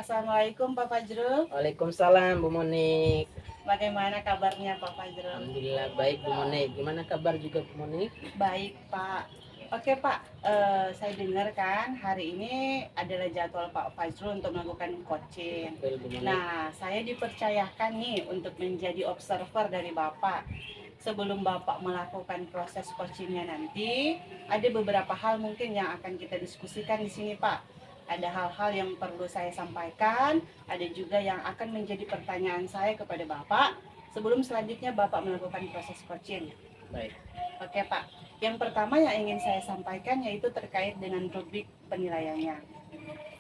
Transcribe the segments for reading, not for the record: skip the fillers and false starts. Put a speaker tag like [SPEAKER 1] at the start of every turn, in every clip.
[SPEAKER 1] Assalamualaikum Pak Fajrul.
[SPEAKER 2] Waalaikumsalam Bu Monik.
[SPEAKER 1] Bagaimana kabarnya Pak Fajrul?
[SPEAKER 2] Alhamdulillah baik Bu Monik. Gimana kabar juga Bu Monik?
[SPEAKER 1] Baik Pak. Oke Pak, saya dengar kan hari ini adalah jadwal Pak Fajrul untuk melakukan coaching.
[SPEAKER 2] Betul Bu Monik.
[SPEAKER 1] Nah, saya dipercayakan nih untuk menjadi observer dari Bapak. Sebelum Bapak melakukan proses coachingnya nanti, ada beberapa hal mungkin yang akan kita diskusikan di sini Pak. Ada hal-hal yang perlu saya sampaikan, ada juga yang akan menjadi pertanyaan saya kepada Bapak sebelum selanjutnya Bapak melakukan proses coaching.
[SPEAKER 2] Baik.
[SPEAKER 1] Oke Pak, yang pertama yang ingin saya sampaikan yaitu terkait dengan rubrik penilaiannya.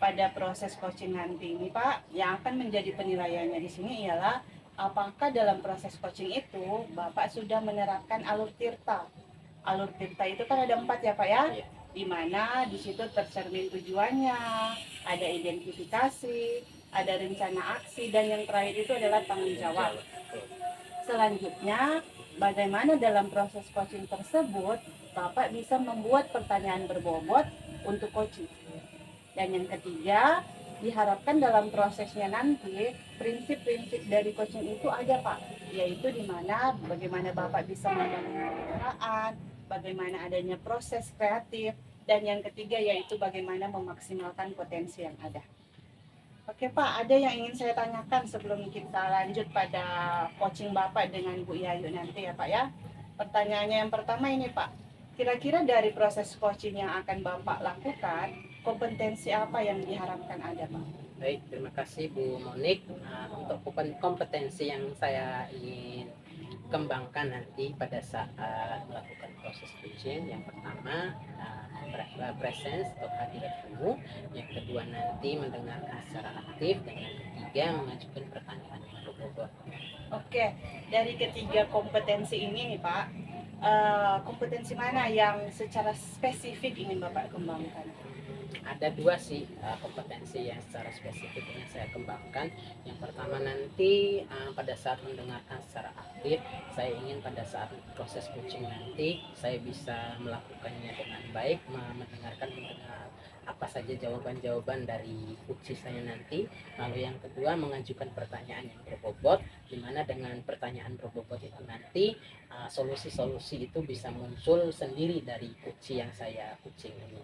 [SPEAKER 1] Pada proses coaching nanti ini Pak, yang akan menjadi penilaiannya di sini ialah apakah dalam proses coaching itu Bapak sudah menerapkan alur tirta. Alur tirta itu kan ada 4 ya Pak ya,
[SPEAKER 2] Iya.
[SPEAKER 1] di mana di situ tercermin tujuannya, ada identifikasi, ada rencana aksi, dan yang terakhir itu adalah tanggung jawab. Selanjutnya, bagaimana dalam proses coaching tersebut Bapak bisa membuat pertanyaan berbobot untuk coaching. Dan yang ketiga, diharapkan dalam prosesnya nanti prinsip-prinsip dari coaching itu ada Pak, yaitu di mana bagaimana Bapak bisa membangun kemitraan, bagaimana adanya proses kreatif, dan yang ketiga yaitu bagaimana memaksimalkan potensi yang ada. Oke Pak, ada yang ingin saya tanyakan sebelum kita lanjut pada coaching Bapak dengan Bu Yayu nanti ya Pak ya. Pertanyaannya yang pertama ini Pak, kira-kira dari proses coaching yang akan Bapak lakukan, kompetensi apa yang diharapkan ada Pak?
[SPEAKER 2] Baik, terima kasih Bu Monik. Untuk kompetensi yang saya ingin kembangkan nanti pada saat melakukan proses coaching, yang pertama presence atau hadirat penuh, yang kedua nanti mendengarkan secara aktif, dan yang ketiga mengajukan pertanyaan yang berbobot.
[SPEAKER 1] Oke, dari ketiga kompetensi ini nih Pak, kompetensi mana yang secara spesifik ingin Bapak kembangkan?
[SPEAKER 2] Ada dua sih kompetensi yang secara spesifik yang saya kembangkan. Yang pertama nanti pada saat mendengarkan secara aktif, saya ingin pada saat proses coaching nanti saya bisa melakukannya dengan baik, mendengarkan apa saja jawaban-jawaban dari coach saya nanti. Lalu yang kedua mengajukan pertanyaan yang berbobot, di mana dengan pertanyaan berbobot itu nanti solusi-solusi itu bisa muncul sendiri dari coach yang saya coaching ini.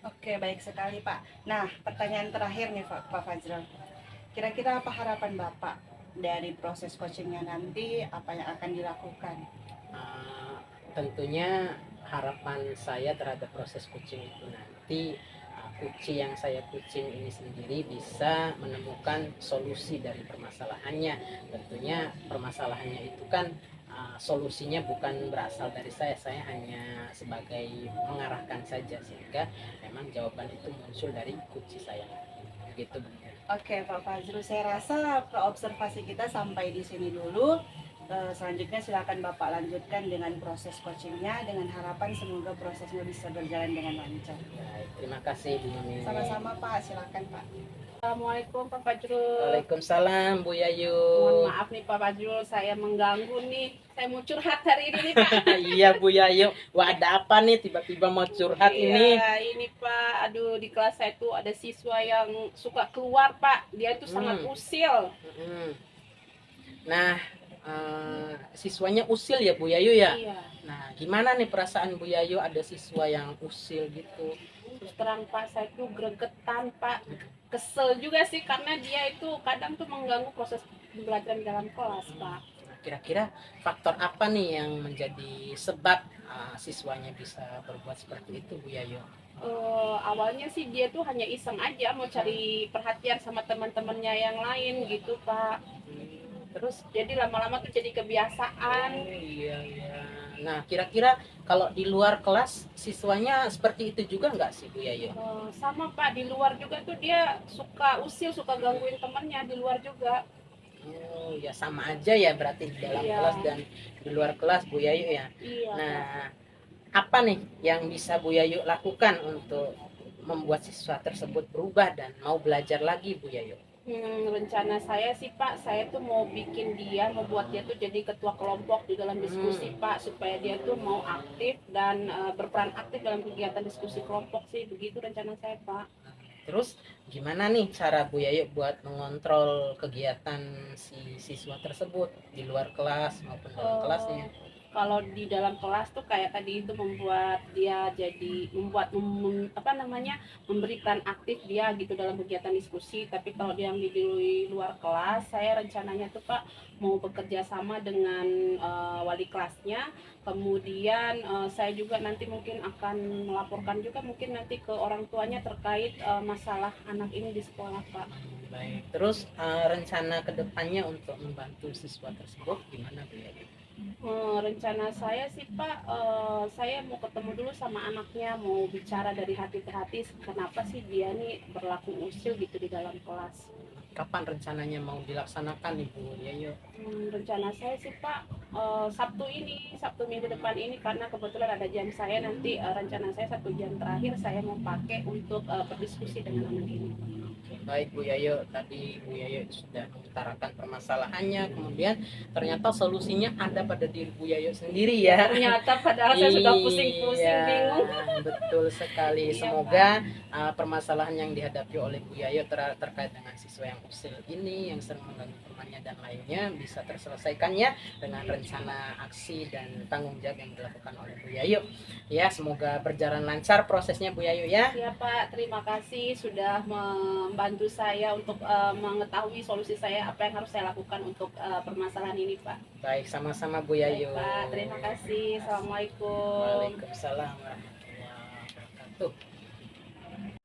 [SPEAKER 1] Oke, baik sekali Pak. Nah, pertanyaan terakhir nih Pak Fajrul. Kira-kira apa harapan Bapak dari proses coachingnya nanti, apa yang akan dilakukan?
[SPEAKER 2] Tentunya harapan saya terhadap proses coaching itu nanti coach yang saya coaching ini sendiri bisa menemukan solusi dari permasalahannya. Tentunya permasalahannya itu kan solusinya bukan berasal dari saya hanya sebagai mengarahkan saja, sehingga memang jawaban itu muncul dari coach saya. Begitu benar.
[SPEAKER 1] Oke Pak Fajrul, saya rasa observasi kita sampai di sini dulu. Selanjutnya silakan Bapak lanjutkan dengan proses coachingnya, dengan harapan semoga prosesnya bisa berjalan dengan lancar.
[SPEAKER 2] Baik, terima kasih Bu Mimi.
[SPEAKER 1] Sama-sama Pak, silakan Pak.
[SPEAKER 3] Assalamualaikum Pak Fajrul.
[SPEAKER 2] Waalaikumsalam Bu Yayu.
[SPEAKER 3] Mohon maaf nih Pak Fajrul, saya mengganggu nih. Saya mau curhat hari ini nih Pak.
[SPEAKER 2] Iya Bu Yayu. Wah, ada apa nih tiba-tiba mau curhat ini?
[SPEAKER 3] Iya, ini Pak. Aduh, di kelas saya tuh ada siswa yang suka keluar Pak. Dia tuh sangat usil.
[SPEAKER 2] Nah, siswanya usil ya Bu Yayu ya?
[SPEAKER 3] Iya.
[SPEAKER 2] Nah, gimana nih perasaan Bu Yayu ada siswa yang usil gitu?
[SPEAKER 3] Terus terang Pak, saya tuh gregetan Pak. Kesel juga sih karena dia itu kadang tuh mengganggu proses pembelajaran dalam kelas Pak.
[SPEAKER 2] Kira-kira faktor apa nih yang menjadi sebab siswanya bisa berbuat seperti itu Bu Yayu?
[SPEAKER 3] Awalnya sih dia tuh hanya iseng aja mau cari perhatian sama teman-temannya yang lain gitu Pak. Terus jadi lama-lama tuh jadi kebiasaan.
[SPEAKER 2] Iya. Nah, kira-kira kalau di luar kelas siswanya seperti itu juga nggak sih Bu Yayu?
[SPEAKER 3] Sama Pak, di luar juga tuh dia suka usil, suka gangguin temennya di luar juga.
[SPEAKER 2] Oh ya, sama aja ya berarti di dalam kelas dan di luar kelas Bu Yayu ya.
[SPEAKER 3] Iya.
[SPEAKER 2] Nah, apa nih yang bisa Bu Yayu lakukan untuk membuat siswa tersebut berubah dan mau belajar lagi Bu Yayu?
[SPEAKER 3] Rencana saya sih Pak, saya tuh mau buat dia tuh jadi ketua kelompok di dalam diskusi Pak, supaya dia tuh mau aktif dan berperan aktif dalam kegiatan diskusi kelompok sih, begitu rencana saya Pak.
[SPEAKER 2] Terus gimana nih cara Bu Yayu buat mengontrol kegiatan si siswa tersebut di luar kelas maupun dalam kelasnya?
[SPEAKER 3] Kalau di dalam kelas tuh kayak tadi itu membuat dia jadi apa namanya, memberikan aktif dia gitu dalam kegiatan diskusi. Tapi kalau dia yang di luar kelas, saya rencananya tuh Pak mau bekerja sama dengan wali kelasnya. Kemudian saya juga nanti mungkin akan melaporkan juga mungkin nanti ke orang tuanya terkait masalah anak ini di sekolah Pak.
[SPEAKER 2] Baik. Terus rencana kedepannya untuk membantu siswa tersebut gimana Bu Yayu?
[SPEAKER 3] Rencana saya sih Pak, saya mau ketemu dulu sama anaknya, mau bicara dari hati ke hati kenapa sih dia nih berlaku usil gitu di dalam kelas.
[SPEAKER 2] Kapan rencananya mau dilaksanakan Ibu Yayu?
[SPEAKER 3] Rencana saya sih Pak, Sabtu minggu depan ini, karena kebetulan ada jam saya nanti, rencana saya 1 jam terakhir saya mau pakai untuk berdiskusi dengan anak ini.
[SPEAKER 2] Baik Bu Yayu, tadi Bu Yayu sudah mengutarakan permasalahannya, kemudian ternyata solusinya ada pada diri Bu Yayu sendiri ya.
[SPEAKER 3] Ternyata padahal saya sudah pusing-pusing,
[SPEAKER 2] Iya,
[SPEAKER 3] bingung.
[SPEAKER 2] betul sekali.
[SPEAKER 3] Iya,
[SPEAKER 2] Semoga permasalahan yang dihadapi oleh Bu Yayu terkait dengan siswa yang usil ini, yang sering mengganggu temannya dan lainnya bisa terselesaikan ya dengan rencana aksi dan tanggung jawab yang dilakukan oleh Bu Yayu. Ya, semoga berjalan lancar prosesnya Bu Yayu ya.
[SPEAKER 3] Ya Pak, terima kasih sudah membantu saya untuk mengetahui solusi saya, apa yang harus saya lakukan untuk permasalahan ini Pak.
[SPEAKER 2] Baik, sama-sama Bu
[SPEAKER 3] Baik
[SPEAKER 2] Yayu.
[SPEAKER 3] Pak, terima kasih. Assalamualaikum.
[SPEAKER 2] Waalaikumsalam warahmatullahi wabarakatuh.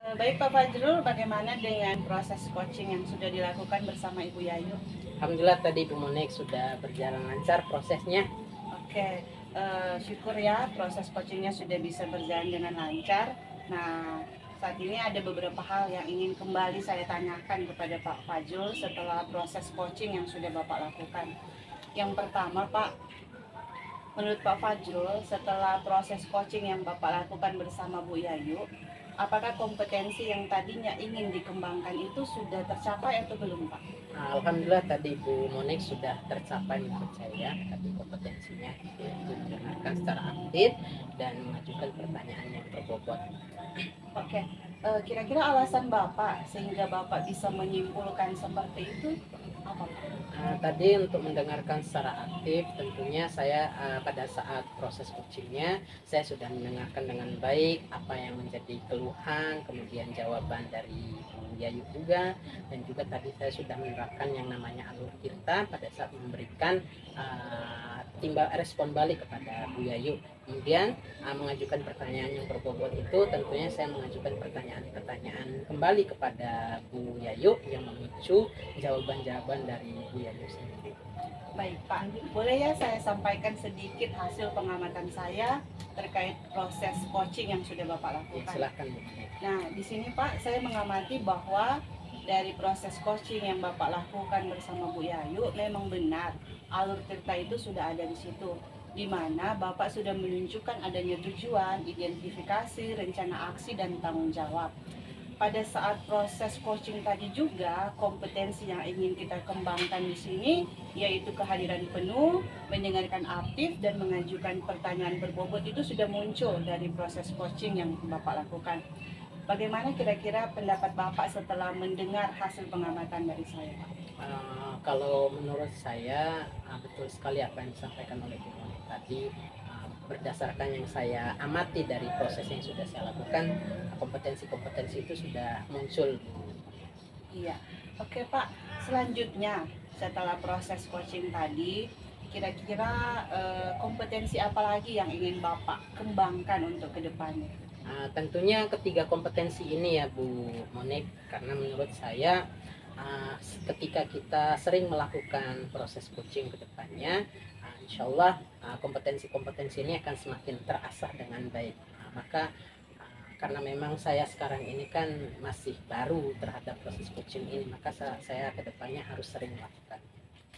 [SPEAKER 1] Baik Pak Fajrul, bagaimana dengan proses coaching yang sudah dilakukan bersama Ibu Yayu?
[SPEAKER 2] Alhamdulillah tadi Bu Monik sudah berjalan lancar prosesnya.
[SPEAKER 1] Oke, syukur ya proses coachingnya sudah bisa berjalan dengan lancar. Nah, saat ini ada beberapa hal yang ingin kembali saya tanyakan kepada Pak Fajrul setelah proses coaching yang sudah Bapak lakukan. Yang pertama Pak, menurut Pak Fajrul setelah proses coaching yang Bapak lakukan bersama Bu Yayu, apakah kompetensi yang tadinya ingin dikembangkan itu sudah tercapai atau belum Pak?
[SPEAKER 2] Alhamdulillah tadi Bu Monik sudah tercapai menurut saya, tadi kompetensinya yaitu mendengarkan secara aktif dan mengajukan pertanyaan yang berbobot.
[SPEAKER 1] Oke, kira-kira alasan Bapak sehingga Bapak bisa menyimpulkan seperti itu apa Pak?
[SPEAKER 2] Tadi untuk mendengarkan secara aktif, tentunya saya pada saat proses coachingnya saya sudah mendengarkan dengan baik apa yang menjadi keluhan, kemudian jawaban dari Bu Yayu juga, dan juga tadi saya sudah menerapkan yang namanya alur tirta pada saat memberikan timbal respon balik kepada Bu Yayu. Kemudian mengajukan pertanyaan yang berbobot itu tentunya saya mengajukan pertanyaan-pertanyaan kembali kepada Bu Yayu yang memicu jawaban-jawaban dari Bu Yayu sendiri.
[SPEAKER 1] Baik Pak, boleh ya saya sampaikan sedikit hasil pengamatan saya terkait proses coaching yang sudah Bapak
[SPEAKER 2] Ya,
[SPEAKER 1] lakukan.
[SPEAKER 2] silahkan Bu.
[SPEAKER 1] Nah, di sini Pak, saya mengamati bahwa dari proses coaching yang Bapak lakukan bersama Bu Yayu memang benar alur cerita itu sudah ada di situ, di mana Bapak sudah menunjukkan adanya tujuan, identifikasi, rencana aksi, dan tanggung jawab. Pada saat proses coaching tadi juga kompetensi yang ingin kita kembangkan di sini yaitu kehadiran penuh, mendengarkan aktif, dan mengajukan pertanyaan berbobot itu sudah muncul dari proses coaching yang Bapak lakukan. Bagaimana kira-kira pendapat Bapak setelah mendengar hasil pengamatan dari saya, Pak?
[SPEAKER 2] Kalau menurut saya betul sekali apa yang disampaikan oleh Bu Monik tadi. Berdasarkan yang saya amati dari proses yang sudah saya lakukan, kompetensi-kompetensi itu sudah muncul.
[SPEAKER 1] Iya, oke Pak. Selanjutnya setelah proses coaching tadi, kira-kira kompetensi apa lagi yang ingin Bapak kembangkan untuk kedepannya?
[SPEAKER 2] Tentunya ketiga kompetensi ini ya Bu Monik, karena menurut saya ketika kita sering melakukan proses coaching ke depannya, insya Allah kompetensi-kompetensi ini akan semakin terasah dengan baik. Maka karena memang saya sekarang ini kan masih baru terhadap proses coaching ini, maka saya ke depannya harus sering melakukan.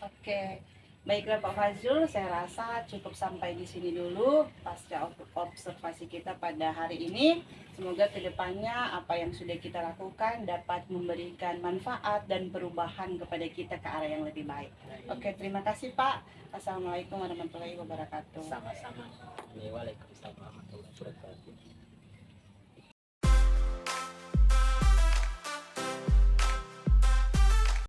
[SPEAKER 1] Oke, baiklah Pak Fazrul, saya rasa cukup sampai di sini dulu pasca observasi kita pada hari ini. Semoga kedepannya apa yang sudah kita lakukan dapat memberikan manfaat dan perubahan kepada kita ke arah yang lebih baik. Oke, terima kasih Pak. Assalamualaikum warahmatullahi wabarakatuh.
[SPEAKER 2] Sama-sama. Waalaikumsalam warahmatullahi wabarakatuh.